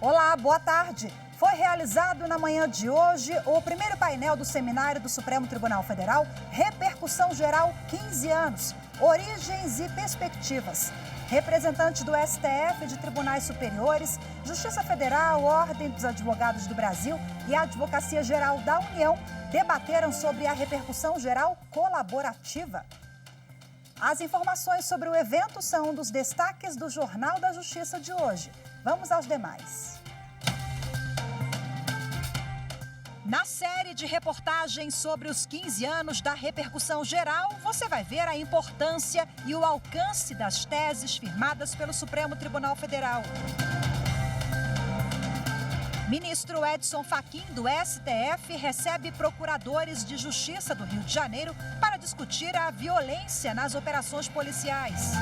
Olá, boa tarde. Foi realizado na manhã de hoje o primeiro painel do seminário do Supremo Tribunal Federal, Repercussão Geral 15 anos, Origens e Perspectivas. Representantes do STF, de tribunais superiores, Justiça Federal, Ordem dos Advogados do Brasil e a Advocacia Geral da União debateram sobre a repercussão geral colaborativa. As informações sobre o evento são um dos destaques do Jornal da Justiça de hoje. Vamos aos demais. Na série de reportagens sobre os 15 anos da repercussão geral, você vai ver a importância e o alcance das teses firmadas pelo Supremo Tribunal Federal. Ministro Edson Fachin, do STF, recebe procuradores de Justiça do Rio de Janeiro para discutir a violência nas operações policiais.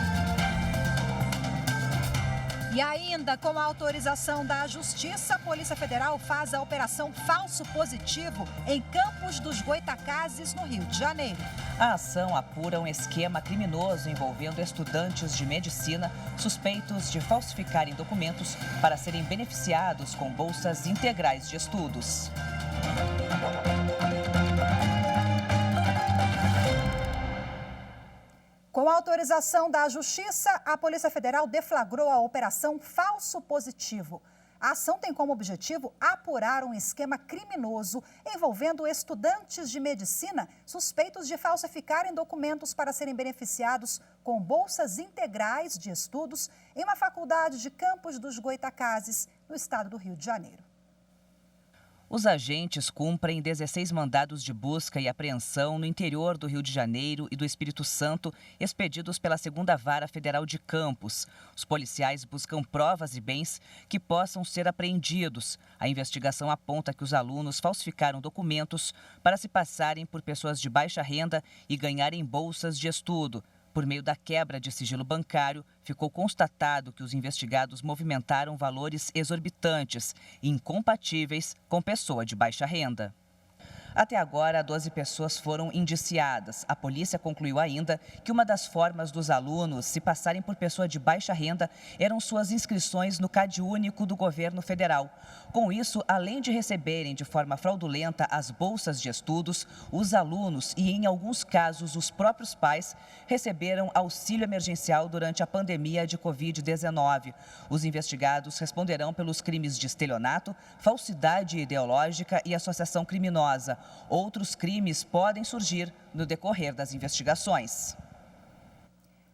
E ainda, com a autorização da Justiça, a Polícia Federal faz a Operação Falso Positivo em Campos dos Goytacazes, no Rio de Janeiro. A ação apura um esquema criminoso envolvendo estudantes de medicina suspeitos de falsificarem documentos para serem beneficiados com bolsas integrais de estudos. Com a autorização da Justiça, a Polícia Federal deflagrou a Operação Falso Positivo. A ação tem como objetivo apurar um esquema criminoso envolvendo estudantes de medicina suspeitos de falsificarem documentos para serem beneficiados com bolsas integrais de estudos em uma faculdade de Campos dos Goytacazes, no estado do Rio de Janeiro. Os agentes cumprem 16 mandados de busca e apreensão no interior do Rio de Janeiro e do Espírito Santo, expedidos pela 2ª Vara Federal de Campos. Os policiais buscam provas e bens que possam ser apreendidos. A investigação aponta que os alunos falsificaram documentos para se passarem por pessoas de baixa renda e ganharem bolsas de estudo. Por meio da quebra de sigilo bancário, ficou constatado que os investigados movimentaram valores exorbitantes e incompatíveis com pessoa de baixa renda. Até agora, 12 pessoas foram indiciadas. A polícia concluiu ainda que uma das formas dos alunos se passarem por pessoa de baixa renda eram suas inscrições no CadÚnico do governo federal. Com isso, além de receberem de forma fraudulenta as bolsas de estudos, os alunos e, em alguns casos, os próprios pais receberam auxílio emergencial durante a pandemia de Covid-19. Os investigados responderão pelos crimes de estelionato, falsidade ideológica e associação criminosa. Outros crimes podem surgir no decorrer das investigações.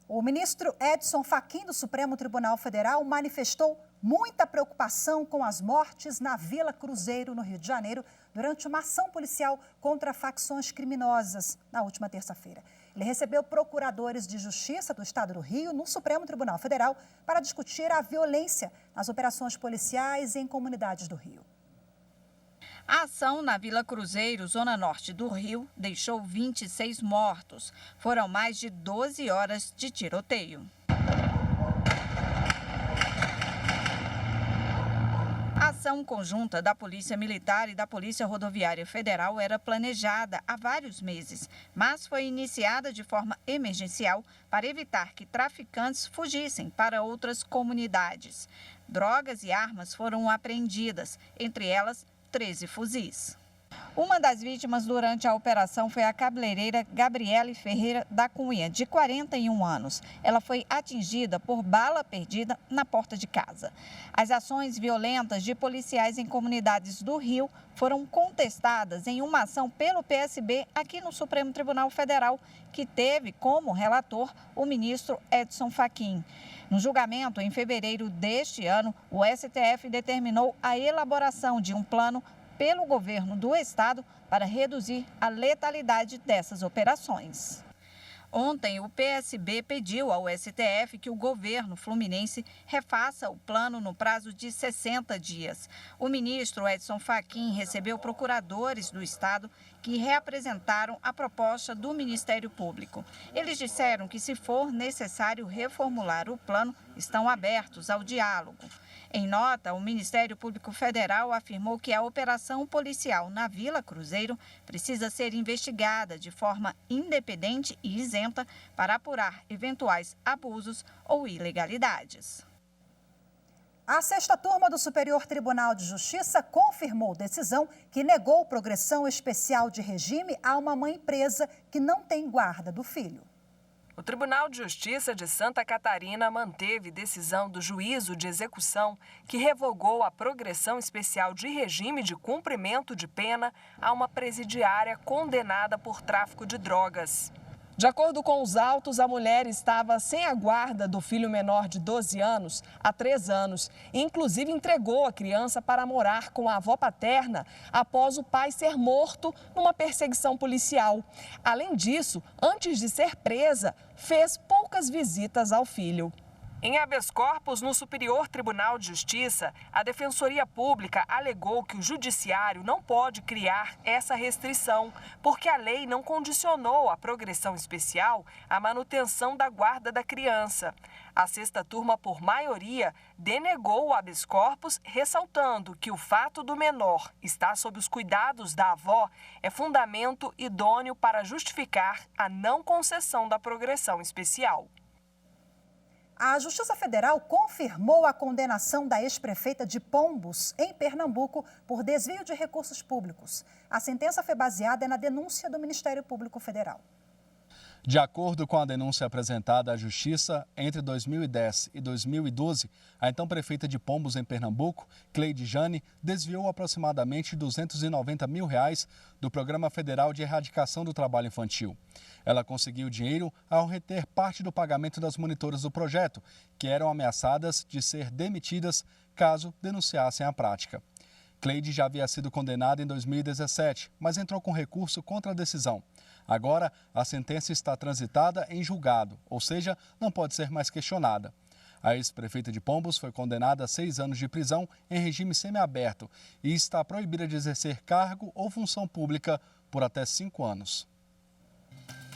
O ministro Edson Fachin, do Supremo Tribunal Federal, manifestou muita preocupação com as mortes na Vila Cruzeiro, no Rio de Janeiro, durante uma ação policial contra facções criminosas na última terça-feira. Ele recebeu procuradores de Justiça do Estado do Rio no Supremo Tribunal Federal para discutir a violência nas operações policiais em comunidades do Rio. A ação na Vila Cruzeiro, zona norte do Rio, deixou 26 mortos. Foram mais de 12 horas de tiroteio. A ação conjunta da Polícia Militar e da Polícia Rodoviária Federal era planejada há vários meses, mas foi iniciada de forma emergencial para evitar que traficantes fugissem para outras comunidades. Drogas e armas foram apreendidas, entre elas 13 fuzis. Uma das vítimas durante a operação foi a cabeleireira Gabriele Ferreira da Cunha, de 41 anos. Ela foi atingida por bala perdida na porta de casa. As ações violentas de policiais em comunidades do Rio foram contestadas em uma ação pelo PSB aqui no Supremo Tribunal Federal, que teve como relator o ministro Edson Fachin. No julgamento, em fevereiro deste ano, o STF determinou a elaboração de um plano pelo governo do estado para reduzir a letalidade dessas operações. Ontem, o PSB pediu ao STF que o governo fluminense refaça o plano no prazo de 60 dias. O ministro Edson Fachin recebeu procuradores do estado que reapresentaram a proposta do Ministério Público. Eles disseram que, se for necessário reformular o plano, estão abertos ao diálogo. Em nota, o Ministério Público Federal afirmou que a operação policial na Vila Cruzeiro precisa ser investigada de forma independente e isenta para apurar eventuais abusos ou ilegalidades. A sexta turma do Superior Tribunal de Justiça confirmou decisão que negou progressão especial de regime a uma mãe presa que não tem guarda do filho. O Tribunal de Justiça de Santa Catarina manteve decisão do juízo de execução que revogou a progressão especial de regime de cumprimento de pena a uma presidiária condenada por tráfico de drogas. De acordo com os autos, a mulher estava sem a guarda do filho menor de 12 anos há 3 anos e, inclusive, entregou a criança para morar com a avó paterna após o pai ser morto numa perseguição policial. Além disso, antes de ser presa, fez poucas visitas ao filho. Em habeas corpus, no Superior Tribunal de Justiça, a Defensoria Pública alegou que o Judiciário não pode criar essa restrição, porque a lei não condicionou a progressão especial à manutenção da guarda da criança. A sexta turma, por maioria, denegou o habeas corpus, ressaltando que o fato do menor estar sob os cuidados da avó é fundamento idôneo para justificar a não concessão da progressão especial. A Justiça Federal confirmou a condenação da ex-prefeita de Pombos, em Pernambuco, por desvio de recursos públicos. A sentença foi baseada na denúncia do Ministério Público Federal. De acordo com a denúncia apresentada à Justiça, entre 2010 e 2012, a então prefeita de Pombos, em Pernambuco, Cleide Jane, desviou aproximadamente R$ 290 mil do Programa Federal de Erradicação do Trabalho Infantil. Ela conseguiu o dinheiro ao reter parte do pagamento das monitoras do projeto, que eram ameaçadas de ser demitidas caso denunciassem a prática. Cleide já havia sido condenada em 2017, mas entrou com recurso contra a decisão. Agora, a sentença está transitada em julgado, ou seja, não pode ser mais questionada. A ex-prefeita de Pombos foi condenada a 6 anos de prisão em regime semiaberto e está proibida de exercer cargo ou função pública por até 5 anos.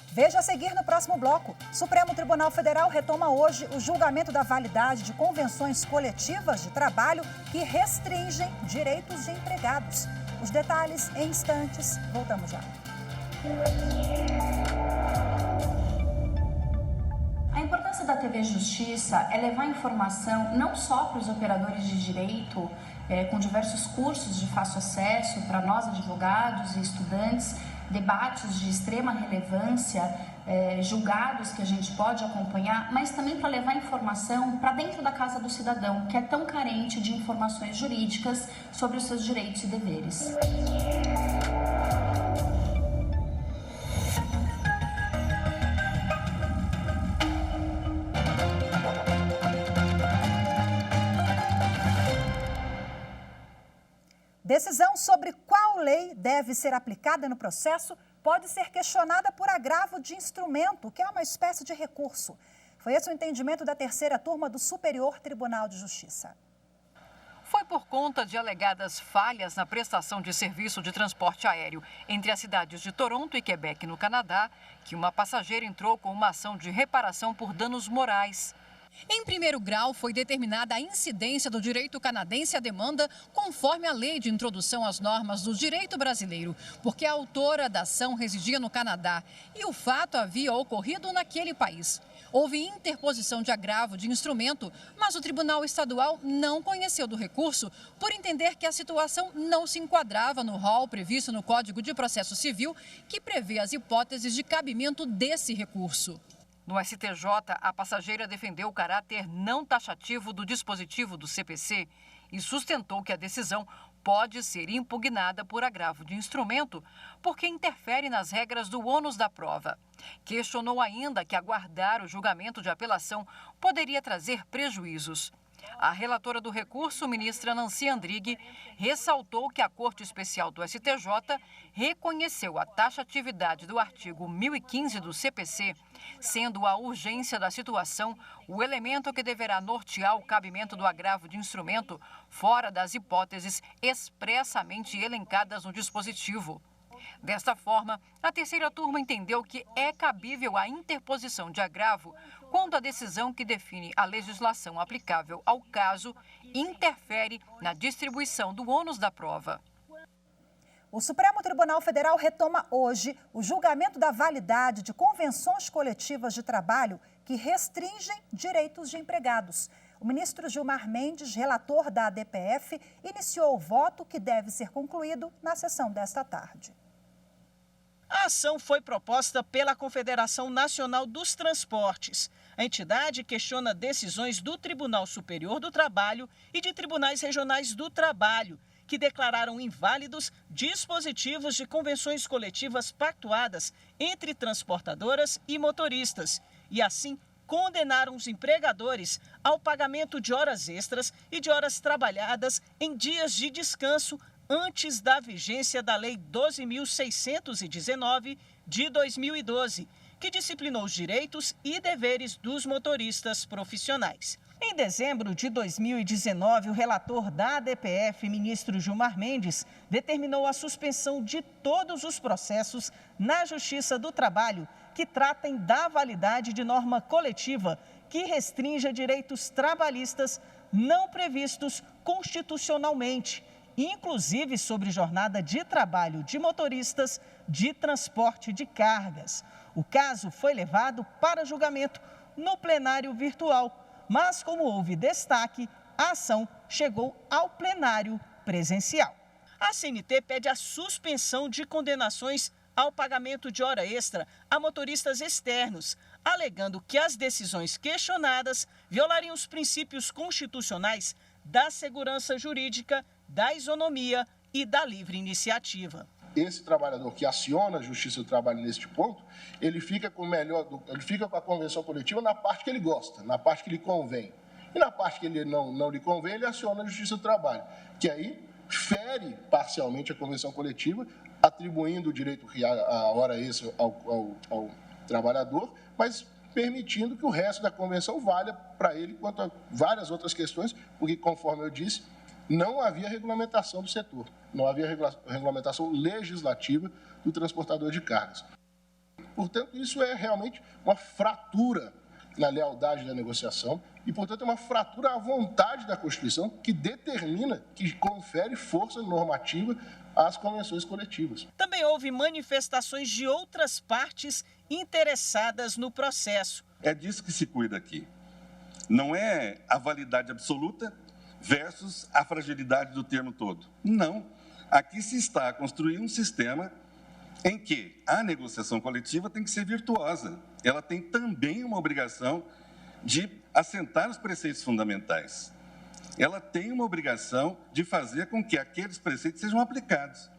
Veja a seguir no próximo bloco. Supremo Tribunal Federal retoma hoje o julgamento da validade de convenções coletivas de trabalho que restringem direitos de empregados. Os detalhes em instantes. Voltamos já. A importância da TV Justiça é levar informação não só para os operadores de direito, com diversos cursos de fácil acesso para nós advogados e estudantes, debates de extrema relevância, julgados que a gente pode acompanhar, mas também para levar informação para dentro da casa do cidadão, que é tão carente de informações jurídicas sobre os seus direitos e deveres. Decisão sobre qual lei deve ser aplicada no processo pode ser questionada por agravo de instrumento, que é uma espécie de recurso. Foi esse o entendimento da terceira turma do Superior Tribunal de Justiça. Foi por conta de alegadas falhas na prestação de serviço de transporte aéreo entre as cidades de Toronto e Quebec, no Canadá, que uma passageira entrou com uma ação de reparação por danos morais. Em primeiro grau, foi determinada a incidência do direito canadense à demanda conforme a lei de introdução às normas do direito brasileiro, porque a autora da ação residia no Canadá e o fato havia ocorrido naquele país. Houve interposição de agravo de instrumento, mas o Tribunal Estadual não conheceu do recurso por entender que a situação não se enquadrava no rol previsto no Código de Processo Civil, que prevê as hipóteses de cabimento desse recurso. No STJ, a passageira defendeu o caráter não taxativo do dispositivo do CPC e sustentou que a decisão pode ser impugnada por agravo de instrumento porque interfere nas regras do ônus da prova. Questionou ainda que aguardar o julgamento de apelação poderia trazer prejuízos. A relatora do recurso, ministra Nancy Andrighi, ressaltou que a Corte Especial do STJ reconheceu a taxatividade do artigo 1015 do CPC, sendo a urgência da situação o elemento que deverá nortear o cabimento do agravo de instrumento fora das hipóteses expressamente elencadas no dispositivo. Desta forma, a terceira turma entendeu que é cabível a interposição de agravo quando a decisão que define a legislação aplicável ao caso interfere na distribuição do ônus da prova. O Supremo Tribunal Federal retoma hoje o julgamento da validade de convenções coletivas de trabalho que restringem direitos de empregados. O ministro Gilmar Mendes, relator da ADPF, iniciou o voto que deve ser concluído na sessão desta tarde. A ação foi proposta pela Confederação Nacional dos Transportes. A entidade questiona decisões do Tribunal Superior do Trabalho e de tribunais regionais do trabalho, que declararam inválidos dispositivos de convenções coletivas pactuadas entre transportadoras e motoristas e, assim, condenaram os empregadores ao pagamento de horas extras e de horas trabalhadas em dias de descanso antes da vigência da Lei 12.619 de 2012, que disciplinou os direitos e deveres dos motoristas profissionais. Em dezembro de 2019, o relator da ADPF, ministro Gilmar Mendes, determinou a suspensão de todos os processos na Justiça do Trabalho que tratem da validade de norma coletiva que restrinja direitos trabalhistas não previstos constitucionalmente, inclusive sobre jornada de trabalho de motoristas de transporte de cargas. O caso foi levado para julgamento no plenário virtual, mas como houve destaque, a ação chegou ao plenário presencial. A CNT pede a suspensão de condenações ao pagamento de hora extra a motoristas externos, alegando que as decisões questionadas violariam os princípios constitucionais da segurança jurídica, da isonomia e da livre iniciativa. Esse trabalhador que aciona a Justiça do Trabalho neste ponto, ele fica com a convenção coletiva na parte que ele gosta, na parte que lhe convém. E na parte que ele não lhe convém, ele aciona a Justiça do Trabalho, que aí fere parcialmente a convenção coletiva, atribuindo o direito à hora extra ao trabalhador, mas permitindo que o resto da convenção valha para ele quanto a várias outras questões, porque, conforme eu disse, não havia regulamentação do setor, não havia regulamentação legislativa do transportador de cargas. Portanto, isso é realmente uma fratura na lealdade da negociação e, portanto, é uma fratura à vontade da Constituição que determina, que confere força normativa às convenções coletivas. Também houve manifestações de outras partes interessadas no processo. É disso que se cuida aqui. Não é a validade absoluta versus a fragilidade do termo todo. Não. Aqui se está a construir um sistema em que a negociação coletiva tem que ser virtuosa. Ela tem também uma obrigação de assentar os preceitos fundamentais. Ela tem uma obrigação de fazer com que aqueles preceitos sejam aplicados.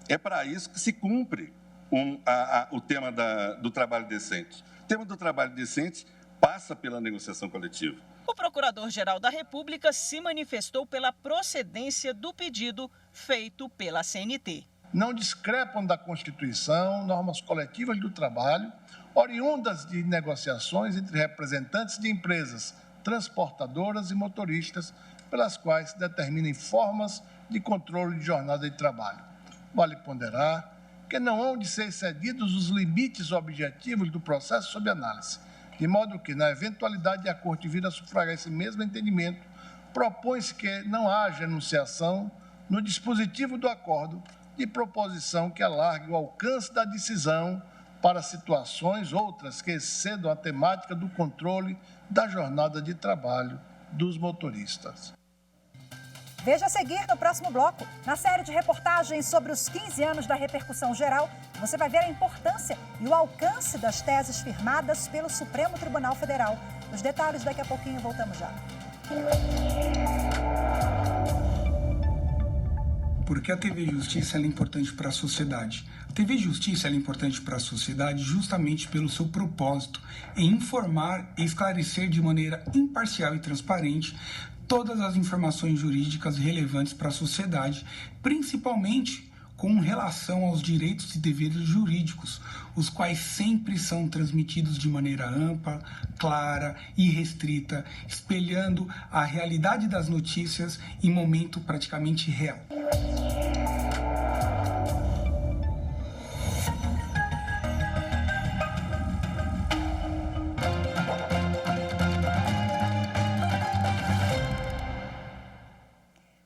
É para isso que se cumpre o tema do trabalho decente. O tema do trabalho decente passa pela negociação coletiva. O Procurador-Geral da República se manifestou pela procedência do pedido feito pela CNT. Não discrepam da Constituição normas coletivas do trabalho, oriundas de negociações entre representantes de empresas transportadoras e motoristas, pelas quais se determinem formas de controle de jornada de trabalho. Vale ponderar que não hão de ser excedidos os limites objetivos do processo sob análise, de modo que, na eventualidade de a Corte vir a sufragar esse mesmo entendimento, propõe-se que não haja enunciação no dispositivo do acordo de proposição que alargue o alcance da decisão para situações outras que excedam a temática do controle da jornada de trabalho dos motoristas. Veja a seguir no próximo bloco. Na série de reportagens sobre os 15 anos da repercussão geral, você vai ver a importância e o alcance das teses firmadas pelo Supremo Tribunal Federal. Os detalhes daqui a pouquinho, voltamos já. Porque a TV Justiça é importante para a sociedade. A TV Justiça é importante para a sociedade justamente pelo seu propósito em informar e esclarecer de maneira imparcial e transparente todas as informações jurídicas relevantes para a sociedade, principalmente com relação aos direitos e deveres jurídicos, os quais sempre são transmitidos de maneira ampla, clara e restrita, espelhando a realidade das notícias em momento praticamente real.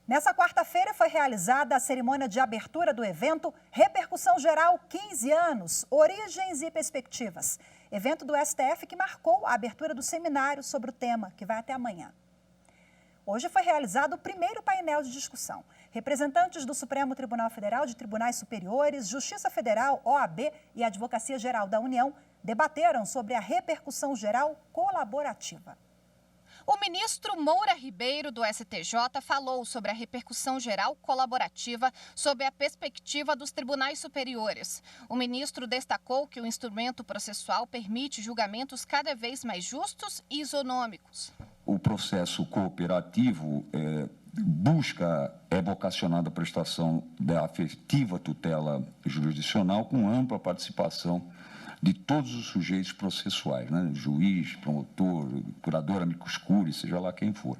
Nessa quarta-feira foi realizada a cerimônia de abertura do evento Repercussão Geral 15 anos, Origens e Perspectivas. Evento do STF que marcou a abertura do seminário sobre o tema, que vai até amanhã. Hoje foi realizado o primeiro painel de discussão. Representantes do Supremo Tribunal Federal, de Tribunais Superiores, Justiça Federal, OAB e Advocacia Geral da União debateram sobre a repercussão geral colaborativa. O ministro Moura Ribeiro, do STJ, falou sobre a repercussão geral colaborativa sob a perspectiva dos tribunais superiores. O ministro destacou que o instrumento processual permite julgamentos cada vez mais justos e isonômicos. O processo cooperativo é vocacionado à prestação da afetiva tutela jurisdicional com ampla participação de todos os sujeitos processuais, né? Juiz, promotor, curador, amicus curiae, seja lá quem for.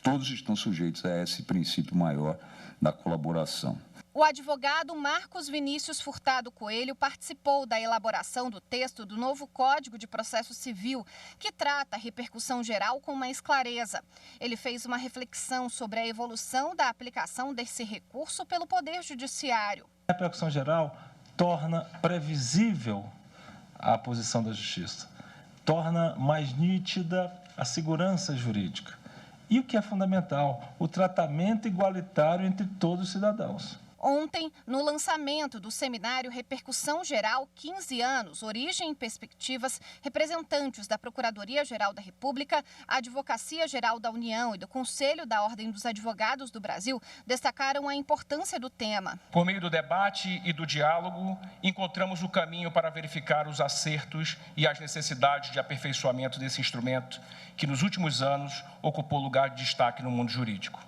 Todos estão sujeitos a esse princípio maior da colaboração. O advogado Marcos Vinícius Furtado Coelho participou da elaboração do texto do novo Código de Processo Civil, que trata a repercussão geral com mais clareza. Ele fez uma reflexão sobre a evolução da aplicação desse recurso pelo Poder Judiciário. A repercussão geral torna previsível a posição da Justiça, torna mais nítida a segurança jurídica e, o que é fundamental, o tratamento igualitário entre todos os cidadãos. Ontem, no lançamento do seminário Repercussão Geral 15 anos, Origem e Perspectivas, representantes da Procuradoria-Geral da República, a Advocacia-Geral da União e do Conselho da Ordem dos Advogados do Brasil destacaram a importância do tema. Por meio do debate e do diálogo, encontramos o caminho para verificar os acertos e as necessidades de aperfeiçoamento desse instrumento, que nos últimos anos ocupou lugar de destaque no mundo jurídico.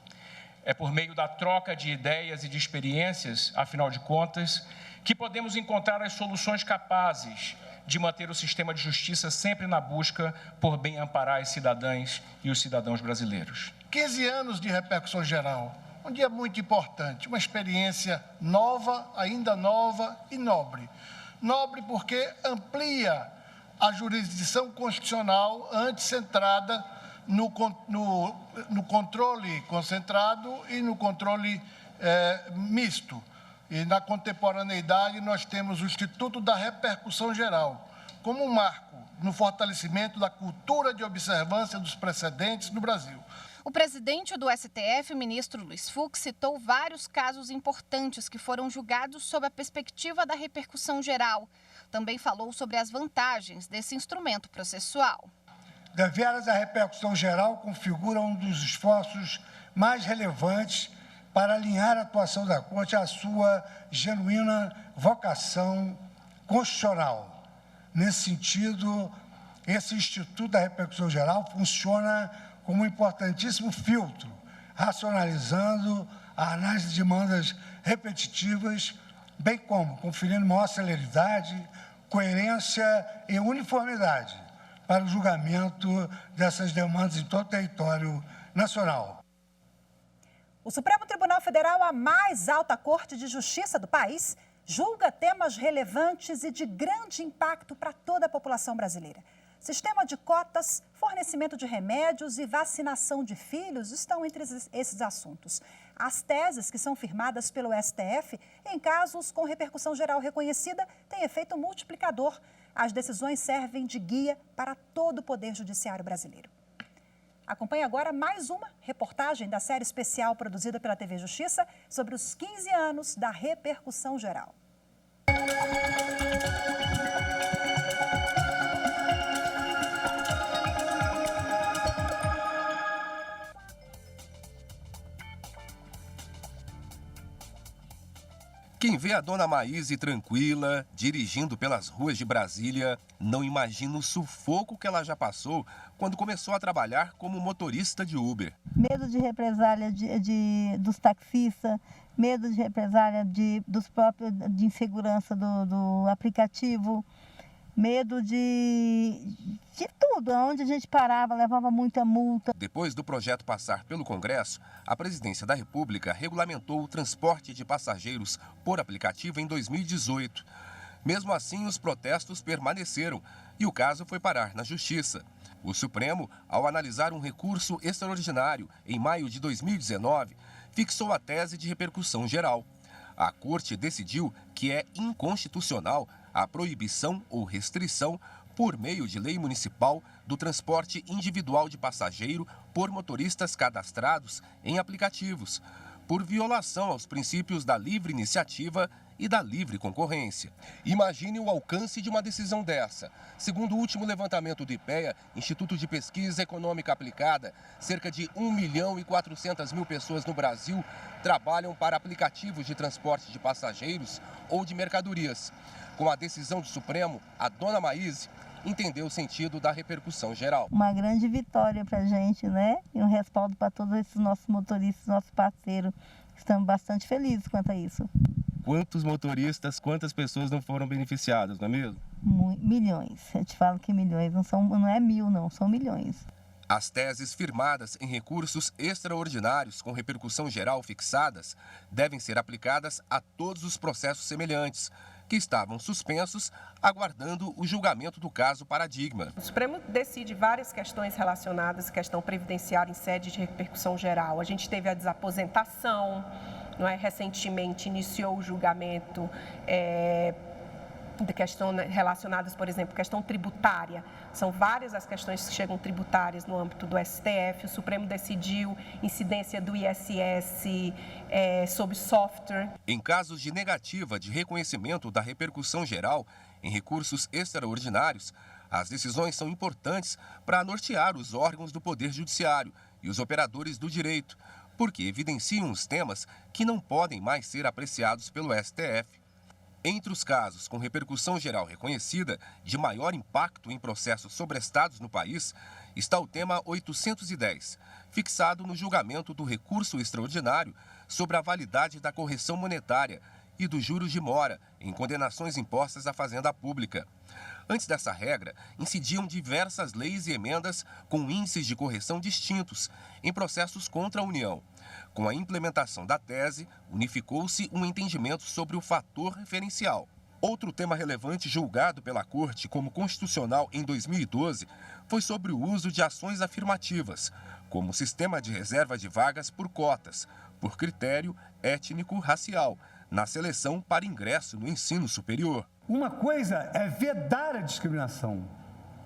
É por meio da troca de ideias e de experiências, afinal de contas, que podemos encontrar as soluções capazes de manter o sistema de justiça sempre na busca por bem amparar as cidadãs e os cidadãos brasileiros. 15 anos de repercussão geral, um dia muito importante, uma experiência nova, ainda nova e nobre. Nobre porque amplia a jurisdição constitucional antes centrada no controle concentrado e no controle misto. E na contemporaneidade nós temos o Instituto da Repercussão Geral, como um marco no fortalecimento da cultura de observância dos precedentes no Brasil. O presidente do STF, o ministro Luiz Fux, citou vários casos importantes que foram julgados sob a perspectiva da repercussão geral. Também falou sobre as vantagens desse instrumento processual. Deveras, a repercussão geral configura um dos esforços mais relevantes para alinhar a atuação da Corte à sua genuína vocação constitucional. Nesse sentido, esse Instituto da Repercussão Geral funciona como um importantíssimo filtro, racionalizando a análise de demandas repetitivas, bem como conferindo maior celeridade, coerência e uniformidade para o julgamento dessas demandas em todo o território nacional. O Supremo Tribunal Federal, a mais alta corte de justiça do país, julga temas relevantes e de grande impacto para toda a população brasileira. Sistema de cotas, fornecimento de remédios e vacinação de filhos estão entre esses assuntos. As teses que são firmadas pelo STF, em casos com repercussão geral reconhecida, têm efeito multiplicador. As decisões servem de guia para todo o Poder Judiciário brasileiro. Acompanhe agora mais uma reportagem da série especial produzida pela TV Justiça sobre os 15 anos da repercussão geral. Quem vê a dona Maíse tranquila, dirigindo pelas ruas de Brasília, não imagina o sufoco que ela já passou quando começou a trabalhar como motorista de Uber. Medo de represália dos taxistas, medo de represália dos próprios de insegurança do aplicativo, medo de tudo. Onde a gente parava, levava muita multa. Depois do projeto passar pelo Congresso, a Presidência da República regulamentou o transporte de passageiros por aplicativo em 2018. Mesmo assim, os protestos permaneceram e o caso foi parar na Justiça. O Supremo, ao analisar um recurso extraordinário em maio de 2019, fixou a tese de repercussão geral. A Corte decidiu que é inconstitucional a proibição ou restrição por meio de lei municipal do transporte individual de passageiro por motoristas cadastrados em aplicativos, por violação aos princípios da livre iniciativa e da livre concorrência. Imagine o alcance de uma decisão dessa. Segundo o último levantamento do IPEA, Instituto de Pesquisa Econômica Aplicada, cerca de 1.400.000 pessoas no Brasil trabalham para aplicativos de transporte de passageiros ou de mercadorias. Com a decisão do Supremo, a dona Maíse entendeu o sentido da repercussão geral. Uma grande vitória para a gente, né? E um respaldo para todos esses nossos motoristas, nossos parceiros. Estamos bastante felizes quanto a isso. Quantos motoristas, quantas pessoas não foram beneficiadas, não é mesmo? Milhões. Eu te falo que milhões, não é mil não, são milhões. As teses firmadas em recursos extraordinários com repercussão geral fixadas devem ser aplicadas a todos os processos semelhantes, que estavam suspensos, aguardando o julgamento do caso Paradigma. O Supremo decide várias questões relacionadas à questão previdenciária em sede de repercussão geral. A gente teve a desaposentação, não é? Recentemente iniciou o julgamento de questões relacionadas, por exemplo, questão tributária. São várias as questões que chegam tributárias no âmbito do STF. O Supremo decidiu incidência do ISS sobre software. Em casos de negativa de reconhecimento da repercussão geral em recursos extraordinários, as decisões são importantes para nortear os órgãos do Poder Judiciário e os operadores do direito, porque evidenciam os temas que não podem mais ser apreciados pelo STF. Entre os casos com repercussão geral reconhecida de maior impacto em processos sobrestados no país, está o tema 810, fixado no julgamento do recurso extraordinário sobre a validade da correção monetária e dos juros de mora em condenações impostas à Fazenda Pública. Antes dessa regra, incidiam diversas leis e emendas com índices de correção distintos em processos contra a União. Com a implementação da tese, unificou-se um entendimento sobre o fator referencial. Outro tema relevante julgado pela Corte como constitucional em 2012 foi sobre o uso de ações afirmativas, como o sistema de reserva de vagas por cotas, por critério étnico-racial, na seleção para ingresso no ensino superior. Uma coisa é vedar a discriminação,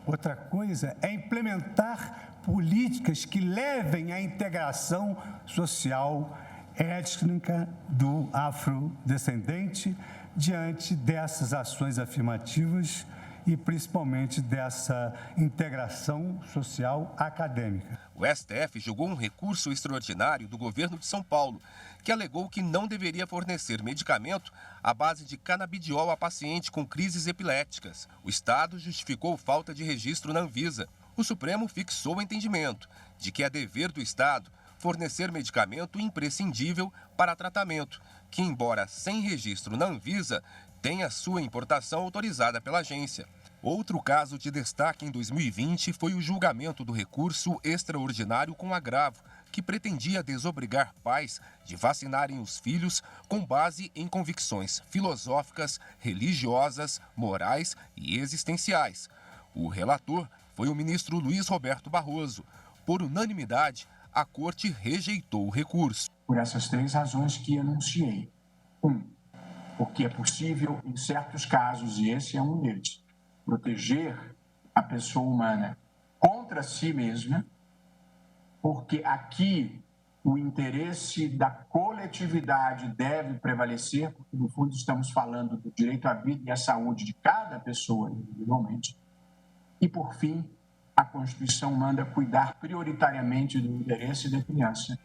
outra coisa é implementar políticas que levem à integração social étnica do afrodescendente diante dessas ações afirmativas e principalmente dessa integração social acadêmica. O STF julgou um recurso extraordinário do governo de São Paulo, que alegou que não deveria fornecer medicamento à base de canabidiol a paciente com crises epiléticas. O Estado justificou falta de registro na Anvisa. O Supremo fixou o entendimento de que é dever do Estado fornecer medicamento imprescindível para tratamento, que, embora sem registro na Anvisa, tenha sua importação autorizada pela agência. Outro caso de destaque em 2020 foi o julgamento do recurso extraordinário com agravo, que pretendia desobrigar pais de vacinarem os filhos com base em convicções filosóficas, religiosas, morais e existenciais. O relator foi o ministro Luiz Roberto Barroso. Por unanimidade, a Corte rejeitou o recurso. Por essas três razões que enunciei. Porque é possível, em certos casos, e esse é um deles, proteger a pessoa humana contra si mesma, porque aqui o interesse da coletividade deve prevalecer, porque, no fundo, estamos falando do direito à vida e à saúde de cada pessoa individualmente. E, por fim, a Constituição manda cuidar prioritariamente do interesse da criança.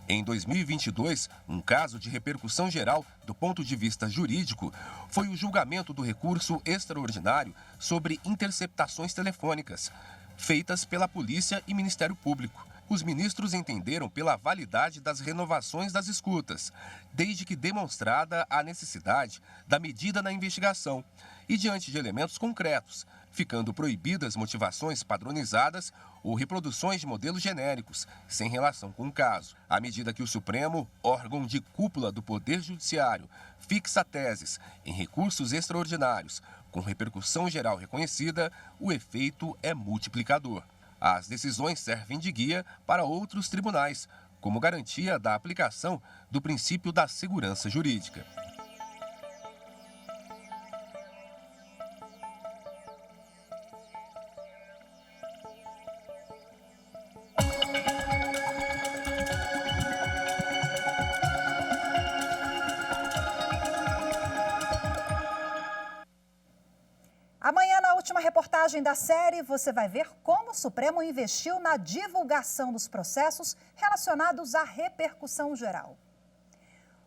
Em 2022, um caso de repercussão geral do ponto de vista jurídico foi o julgamento do recurso extraordinário sobre interceptações telefônicas, feitas pela Polícia e Ministério Público. Os ministros entenderam pela validade das renovações das escutas, desde que demonstrada a necessidade da medida na investigação e diante de elementos concretos, ficando proibidas motivações padronizadas ou reproduções de modelos genéricos, sem relação com o caso. À medida que o Supremo, órgão de cúpula do Poder Judiciário, fixa teses em recursos extraordinários com repercussão geral reconhecida, o efeito é multiplicador. As decisões servem de guia para outros tribunais, como garantia da aplicação do princípio da segurança jurídica. última reportagem da série, você vai ver como o Supremo investiu na divulgação dos processos relacionados à repercussão geral.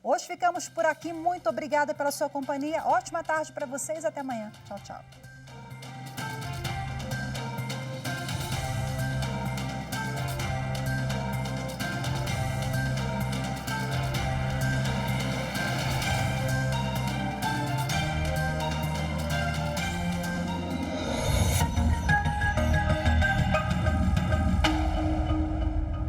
Hoje ficamos por aqui. Muito obrigada pela sua companhia. Ótima tarde para vocês. Até amanhã. Tchau, tchau.